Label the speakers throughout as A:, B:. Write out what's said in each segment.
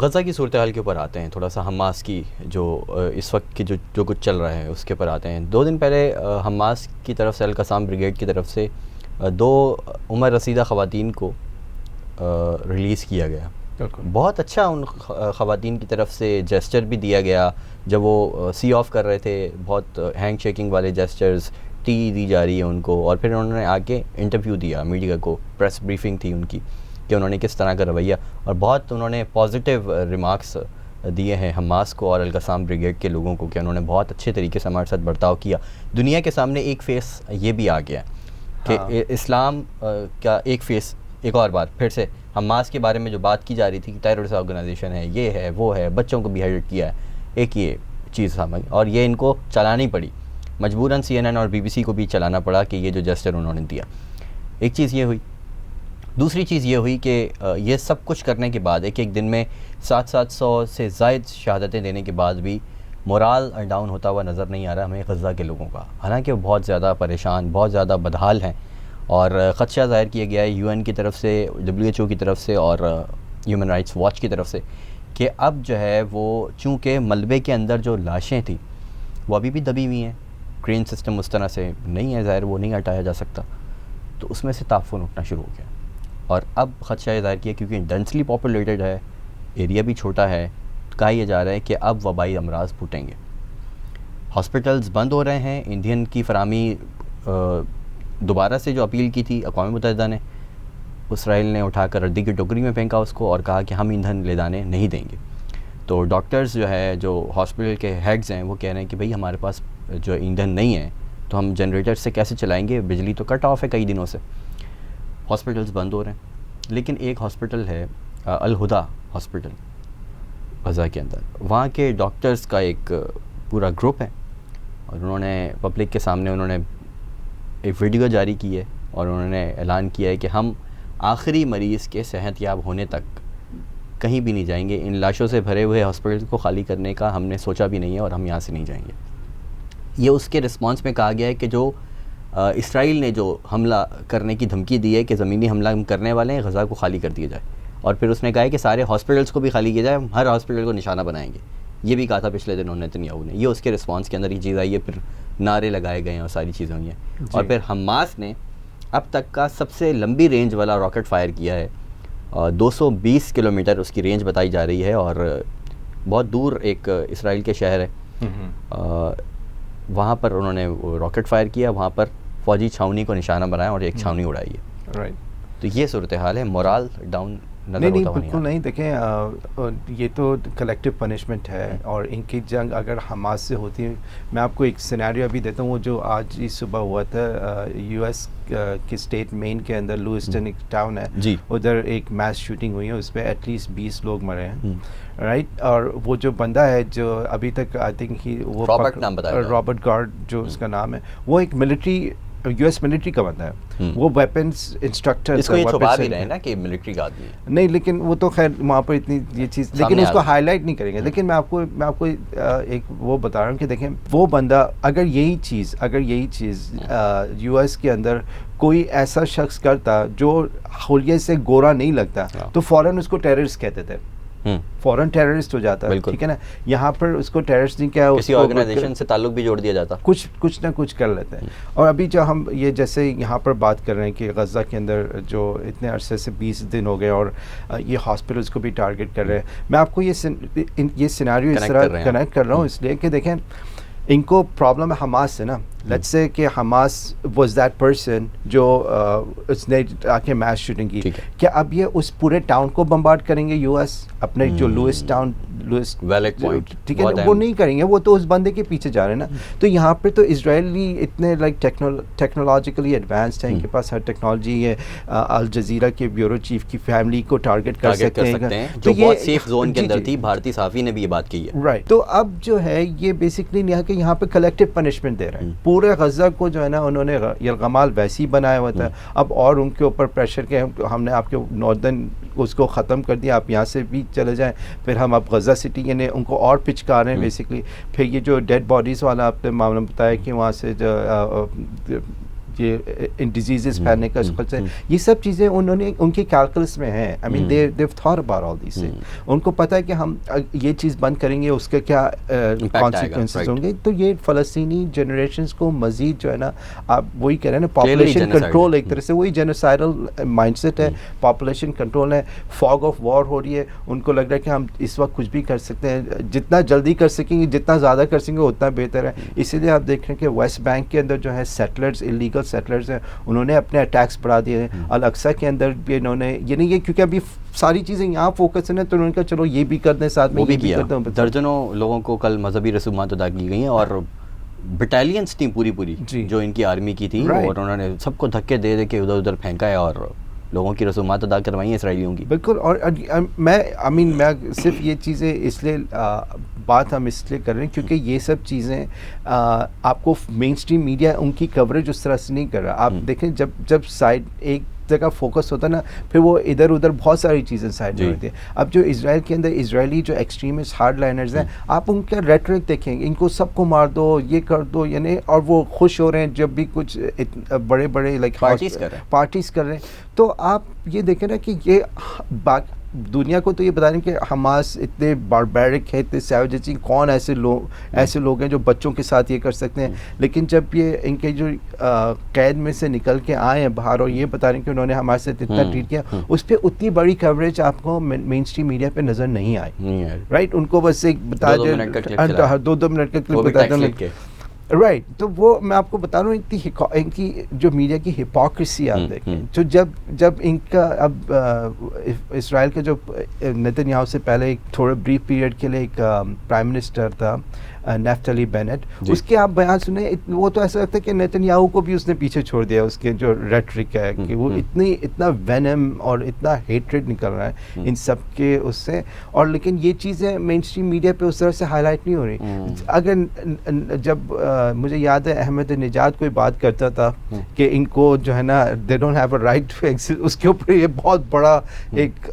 A: غزہ کی صورتحال کے اوپر آتے ہیں، تھوڑا سا حماس کی جو اس وقت کی جو کچھ چل رہا ہے اس کے اوپر آتے ہیں. 2 دن پہلے حماس کی طرف سے القسام بریگیڈ کی طرف سے 2 عمر رسیدہ خواتین کو ریلیز کیا گیا. بہت اچھا ان خواتین کی طرف سے جیسچر بھی دیا گیا جب وہ سی آف کر رہے تھے، بہت ہینڈ شیکنگ والے جیسچرز ٹی دی جا رہی ہے ان کو. اور پھر انہوں نے آ کے انٹرویو دیا میڈیا کو، پریس بریفنگ تھی ان کی کہ انہوں نے کس طرح کا رویہ، اور بہت انہوں نے پازیٹیو ریمارکس دیے ہیں حماس کو اور القسام بریگیڈ کے لوگوں کو کہ انہوں نے بہت اچھے طریقے سے ہمارے ساتھ برتاؤ کیا. دنیا کے سامنے ایک فیس یہ بھی آ گیا کہ اسلام کا ایک فیس. ایک اور بات پھر سے حماس کے بارے میں جو بات کی جا رہی تھی کہ ٹیررسٹ آرگنائزیشن ہے، یہ ہے وہ ہے، بچوں کو بھی ہیڈ کیا ہے، ایک یہ چیز سامنے، اور یہ ان کو چلانی پڑی مجبوراً. CNN اور BBC کو بھی چلانا پڑا کہ یہ جو جسٹر انہوں نے دیا. ایک چیز یہ ہوئی. دوسری چیز یہ ہوئی کہ یہ سب کچھ کرنے کے بعد ایک دن میں 700 سے زائد شہادتیں دینے کے بعد بھی مورال ڈاؤن ہوتا ہوا نظر نہیں آ رہا ہمیں غزہ کے لوگوں کا. حالانکہ وہ بہت زیادہ پریشان، بہت زیادہ بدحال ہیں، اور خدشہ ظاہر کیا گیا ہے UN کی طرف سے، WHO کی طرف سے اور ہیومن رائٹس واچ کی طرف سے کہ اب جو ہے وہ چونکہ ملبے کے اندر جو لاشیں تھیں وہ ابھی بھی دبی ہوئی ہیں، کرین سسٹم اس طرح سے نہیں ہے، ظاہر وہ نہیں ہٹایا جا سکتا، تو اس میں سے تعفن اٹھنا شروع ہو گیا. اور اب خدشہ یہ ظاہر کیا کیونکہ ڈینسلی پاپولیٹڈ ہے، ایریا بھی چھوٹا ہے، کہا یہ جا رہا ہے کہ اب وبائی امراض پھوٹیں گے. ہاسپٹلز بند ہو رہے ہیں. ایندھن کی فراہمی دوبارہ سے جو اپیل کی تھی اقوام متحدہ نے، اسرائیل نے اٹھا کر ردی کی ٹوکری میں پھینکا اس کو اور کہا کہ ہم ایندھن لے جانے نہیں دیں گے. تو ڈاکٹرز جو ہے، جو ہاسپٹل کے ہیڈز ہیں، وہ کہہ رہے ہیں کہ بھئی ہمارے پاس جو ایندھن نہیں ہے تو ہم جنریٹر سے کیسے چلائیں گے، بجلی تو کٹ آف ہے کئی دنوں سے. ہاسپٹلز بند ہو رہے ہیں. لیکن ایک ہاسپٹل ہے الہدا ہاسپٹل غزہ کے اندر، وہاں کے ڈاکٹرز کا ایک پورا گروپ ہے، اور انہوں نے پبلک کے سامنے انہوں نے ایک ویڈیو جاری کی ہے اور انہوں نے اعلان کیا ہے کہ ہم آخری مریض کے صحت یاب ہونے تک کہیں بھی نہیں جائیں گے. ان لاشوں سے بھرے ہوئے ہاسپٹل کو خالی کرنے کا ہم نے سوچا بھی نہیں ہے اور ہم یہاں سے نہیں جائیں گے. یہ اس کے رسپانس میں کہا گیا ہے کہ جو اسرائیل نے جو حملہ کرنے کی دھمکی دی ہے کہ زمینی حملہ ہم کرنے والے ہیں، غزہ کو خالی کر دیا جائے. اور پھر اس نے کہا ہے کہ سارے ہاسپٹلس کو بھی خالی کیا جائے، ہم ہر ہاسپٹل کو نشانہ بنائیں گے. یہ بھی کہا تھا پچھلے دنوں نیتنیاہو نے. یہ اس کے رسپانس کے اندر یہ چیز آئی ہے، پھر نعرے لگائے گئے ہیں اور ساری چیزیں ہوئی ہیں. اور پھر حماس نے اب تک کا سب سے لمبی رینج والا راکٹ فائر کیا ہے، 220 کلومیٹر اس کی رینج بتائی جا رہی ہے، اور بہت دور ایک اسرائیل کے شہر ہے، وہاں پر انہوں نے راکٹ فائر کیا، وہاں پر فوجی چھاؤنی کو نشانہ بنایا اور ایک چھاؤنی اڑائی ہے. تو یہ صورتحال ہے. مورال ڈاؤن نہیں
B: بالکل نہیں. دیکھیں یہ تو کلیکٹیو پنشمنٹ ہے، اور ان کی جنگ اگر حماس سے ہوتی ہے، میں آپ کو ایک سینیریو ابھی دیتا ہوں. وہ جو آج ہی صبح ہوا تھا US کے اسٹیٹ مین کے اندر لوئسٹن ایک ٹاؤن ہے، ادھر ایک میس شوٹنگ ہوئی ہے، اس پہ ایٹ لیسٹ 20 لوگ مرے ہیں، رائٹ. اور وہ جو بندہ ہے جو ابھی تک آئی تھنک وہ رابرٹ گارڈ جو اس کا نام ہے، وہ ایک ملٹری US ملٹری کا بندہ ہے، وہ ویپنز انسٹرکٹر.
A: اس کو یہ چھپا بھی رہے ہیں نا کہ ملٹری کا آدمی ہے.
B: نہیں، لیکن وہ تو خیر وہاں پر اتنی یہ چیز، لیکن اس کو ہائی لائٹ نہیں کریں گے. لیکن میں آپ کو ایک وہ بتا رہا ہوں کہ دیکھیں وہ بندہ اگر یہی چیز US کے اندر کوئی ایسا شخص کرتا جو خلیے سے گورا نہیں لگتا تو فوراً اس کو ٹیررسٹ کہتے تھے، فوراً ٹیررسٹ ہو جاتا ہے، ٹھیک ہے نا. یہاں پر اس کو ٹیررسٹ نہیں کیا،
A: کسی آرگنائزیشن سے تعلق بھی جوڑ دیا جاتا،
B: کچھ نہ کچھ کر لیتے ہیں. اور ابھی جو ہم یہ جیسے یہاں پر بات کر رہے ہیں کہ غزہ کے اندر جو اتنے عرصے سے 20 دن ہو گئے اور یہ ہاسپٹلس کو بھی ٹارگٹ کر رہے ہیں، میں آپ کو یہ سیناریو اس طرح کنیکٹ کر رہا ہوں اس لیے کہ دیکھیں ان کو پرابلم ہے حماس سے نا. لیٹس سے کہ حماس واز دیٹ پرسن جو اس نے آ کے میس شوٹنگ کی، کیا اب یہ اس پورے ٹاؤن کو بمبارڈ کریں گے US اپنے جو لوئسٹ ٹاؤن ٹھیک ہے نا، وہ نہیں کریں گے. وہ تو اس بندے کے پیچھے جا رہے ہیں نا. تو یہاں پہ تو اسرائیلی اتنے لائک ٹیکنالوجیکلی ایڈوانسڈ ہیں، ان کے پاس ہر ٹیکنالوجی ہے. الجزیرہ کے بیورو چیف کی فیملی کو ٹارگٹ کر سکتے ہیں،
A: جو بہت سیف زون کے اندر تھی. بھارتی صحافی نے بھی یہ بات کی ہے،
B: رائٹ. تو اب جو ہے یہ بیسکلی یہاں پہ کلیکٹیو پنشمنٹ دے رہے ہیں پورے غزہ کو، جو ہے نا انہوں نے یلغمال ویسی بنایا ہوا تھا. اب اور ان کے اوپر پریشر کے ہم نے آپ کے ناردرن اس کو ختم کر دیا، آپ یہاں سے بھی چلے جائیں. پھر ہم اب غزہ سٹی یعنی ان کو اور پچکار رہے ہیں بیسکلی. پھر یہ جو ڈیڈ باڈیز والا آپ نے معاملہ بتایا کہ وہاں سے جو یہ ڈیزیزز پھیلنے کا خدشہ ہے. یہ سب چیزیں انہوں نے ان کی کیلکولس میں ہیں. I mean they thought about all these things. ان کو پتہ ہے کہ ہم یہ چیز بند کریں گے اس کے کیا کانسیکوینسز ہوں گے. تو یہ فلسطینی جنریشنز کو مزید جو ہے نا آپ وہی کہہ رہے ہیں نا پاپولیشن کنٹرول ایک طرح سے وہی جینوسائڈل مائنڈ سیٹ ہے. پاپولیشن کنٹرول ہے, فاگ آف وار ہو رہی ہے. ان کو لگ رہا ہے کہ ہم اس وقت کچھ بھی کر سکتے ہیں, جتنا جلدی کر سکیں گے جتنا زیادہ کر سکیں گے اتنا بہتر ہے. اسی لیے آپ دیکھ رہے ہیں کہ ویسٹ بینک کے اندر جو ہے سیٹلرز انلیگل سیٹلرز ہیں انہوں نے اپنے اٹیکس بڑھا دیے ہیں. الاقصی کے اندر بھی انہوں نے یعنی یہ کیونکہ ابھی ساری چیزیں یہاں فوکس ہیں تو انہوں نے کہا چلو یہ بھی کر دیں ساتھ میں, یہ بھی کر دیں.
A: درجنوں لوگوں کو کل مذہبی رسومات ادا کی گئی ہیں اور بٹالینس تھیں پوری جو ان کی آرمی کی تھی اور انہوں نے سب کو دھکے دے دے کے ادھر ادھر پھینکا ہے اور لوگوں کی رسومات ادا کروائی ہیں اسرائیلیوں کی.
B: بالکل. اور میں صرف یہ چیزیں اس لیے بات ہم اس لیے کر رہے ہیں کیونکہ یہ سب چیزیں آپ کو مین اسٹریم میڈیا ان کی کوریج اس طرح سے نہیں کر رہا. آپ دیکھیں جب سائڈ ایک جگہ فوکس ہوتا ہے نا پھر وہ ادھر ادھر بہت ساری چیزیں سائڈ میں ہوتی ہیں. اب جو اسرائیل کے اندر اسرائیلی جو ایکسٹریمسٹ ہارڈ لائنرز ہیں آپ ان کا ریٹرک دیکھیں, ان کو سب کو مار دو یہ کر دو یعنی, اور وہ خوش ہو رہے ہیں جب بھی کچھ بڑے بڑے لائک پارٹیز کر رہے ہیں. تو آپ یہ دیکھیں نا کہ یہ دنیا کو تو یہ بتا رہے ہیں کہ حماس اتنے باربیرک ہے, اتنے سیوجز, کون ایسے لوگ ہیں جو بچوں کے ساتھ یہ کر سکتے ہیں. لیکن جب یہ ان کے جو قید میں سے نکل کے آئے ہیں باہر اور یہ بتا رہے ہیں کہ انہوں نے ہمارے ساتھ اتنا ٹریٹ کیا, اس پہ اتنی بڑی کوریج آپ کو مین اسٹریم میڈیا پہ نظر نہیں آئی. رائٹ, ان کو بس ایک بتا دیں 2 منٹ کا کلپ بتا دیں. رائٹ, تو وہ میں آپ کو بتا رہا ہوں ان کی جو میڈیا کی ہپوکریسی آپ دیکھیں. تو جب ان کا اب اسرائیل کا جو نیتن یاہو سے پہلے ایک تھوڑا بریف پیریڈ کے لیے ایک پرائم منسٹر تھا نیفتلی بینٹ, اس کے آپ بیان سنیں وہ تو ایسا لگتا ہے کہ نیتن یاہو کو بھی اس نے پیچھے چھوڑ دیا. اس کے جو ریٹرک ہے کہ وہ اتنا وینم اور اتنا ہیٹریڈ نکل رہا ہے ان سب کے اس سے. اور لیکن یہ چیزیں مین اسٹریم میڈیا پہ اس طرح سے ہائی لائٹ نہیں ہو رہی. اگر جب مجھے یاد ہے احمد نژاد کوئی بات کرتا تھا کہ ان کو جو ہے نا they don't have a right to exist, اس کے اوپر یہ بہت بڑا ایک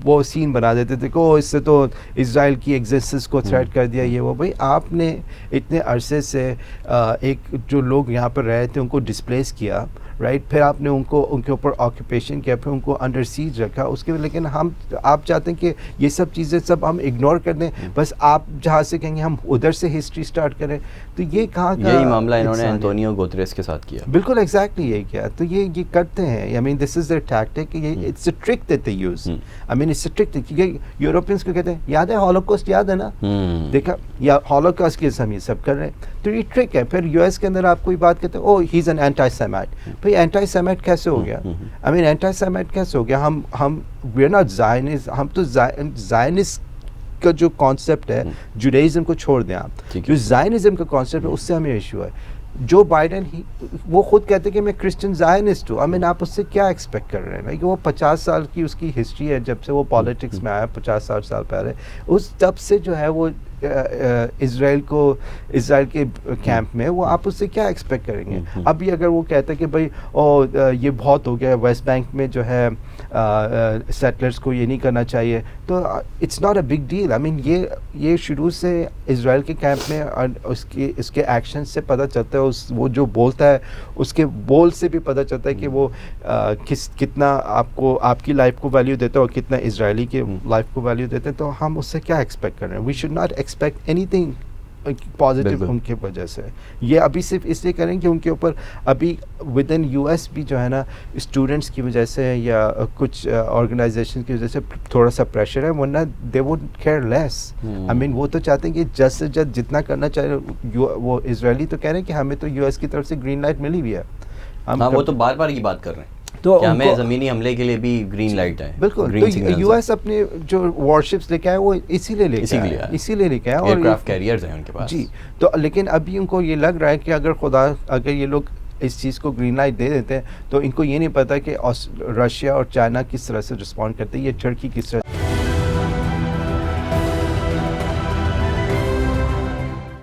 B: وہ سین بنا دیتے تھے کہ اس سے تو اسرائیل کی ایگزسٹنس کو تھریٹ کر دیا. یہ وہ بھائی آپ نے اتنے عرصے سے ایک جو لوگ یہاں پر رہے تھے ان کو ڈسپلیس کیا, رائٹ, پھر آپ نے ان کے اوپر آکوپیشن کیا, پھر ان کو انڈر سیج رکھا اس کے. لیکن آپ چاہتے ہیں کہ یہ سب چیزیں سب ہم اگنور کر دیں, بس آپ جہاں سے کہیں گے ہم ادھر سے ہسٹری سٹارٹ کریں. تو یہ کہاں کا
A: یہی معاملہ انہوں نے انٹونیو گوتریس کے ساتھ کیا.
B: بالکل ایگزیکٹلی یہی کیا. تو یہ کرتے ہیں. I mean this is their tactic. It's a trick that they use. I mean it's a trick. کیونکہ یورپینس کو کہتے ہیں یاد ہے ہولوکاسٹ, یاد ہے نا, دیکھا یا ہولوکاسٹ کے ہم یہ سب کر رہے ہیں. تو یہ ٹرک ہے. پھر یو ایس کے اندر آپ کوئی بات کہتے ہیں او ہی از این اینٹی سیمیٹ. بھائی اینٹی سیمیٹ کیسے ہو گیا؟ آئی مین اینٹی سیمیٹ کیسے ہو گیا؟ ہم وی آر ناٹ زائنسٹ. ہم تو زائنسٹ کا جو کانسیپٹ ہے جوڈائزم کو چھوڑ دیں آپ. جو زائنزم کا کانسیپٹ ہے اس سے ہمیں ایشو ہے. جو بائیڈن وہ خود کہتے ہیں کہ میں کرسچن زائنسٹ ہوں. آئی مین آپ اس سے کیا ایکسپیکٹ کر رہے ہیں کہ وہ 50 سال کی اس کی ہسٹری ہے جب سے وہ پالیٹکس میں آیا 50-60 سال پہلے. اس تب سے جو ہے وہ اسرائیل کے کیمپ میں وہ آپ اس سے کیا ایکسپیکٹ کریں گے؟ ابھی اگر وہ کہتا ہے کہ بھائی یہ بہت ہو گیا ویسٹ بینک میں جو ہے سیٹلرز کو یہ نہیں کرنا چاہیے, تو it's not a big deal. I mean یہ شروع سے اسرائیل کے کیمپ میں اس کے ایکشن سے پتہ چلتا ہے, وہ جو بولتا ہے اس کے بول سے بھی پتہ چلتا ہے کہ وہ کتنا آپ کی لائف کو ویلیو دیتا ہے اور کتنا اسرائیلی کے لائف کو ویلیو دیتے ہیں. تو ہم اس سے کیا ایکسپیکٹ کر رہے ہیں؟ We should not expect anything positive ان کی وجہ سے. یہ ابھی صرف اس لیے کریں کہ ان کے اوپر ابھی ود ان یو ایس بھی جو ہے نا اسٹوڈنٹس کی وجہ سے یا کچھ آرگنائزیشن کی وجہ سے تھوڑا سا پریشر ہے, ورنہ دے وڈ کیئر لیس. آئی مین وہ تو چاہتے ہیں کہ جلد سے جلد جتنا کرنا چاہے. وہ اسرائیلی تو کہہ رہے ہیں کہ ہمیں تو یو ایس کی طرف سے گرین لائٹ ملی ہوئی ہے.
A: وہ تو بار بار یہ بات کر رہے ہیں
B: تو
A: ہمیں زمینی حملے کے لیے بھی گرین لائٹ ہے.
B: بالکل. تو یو ایس اپنے جو وارشپس لے کے آئے وہ اسی لیے لے کے آئے اور
A: ایئرکرافٹ کیریئرز ہیں ان کے پاس.
B: جی. تو لیکن ابھی ان کو یہ لگ رہا ہے کہ اگر یہ لوگ اس چیز کو گرین لائٹ دے دیتے ہیں تو ان کو یہ نہیں پتا کہ رشیا اور چائنا کس طرح سے رسپونڈ کرتے ہیں, یہ ٹرکی کس طرح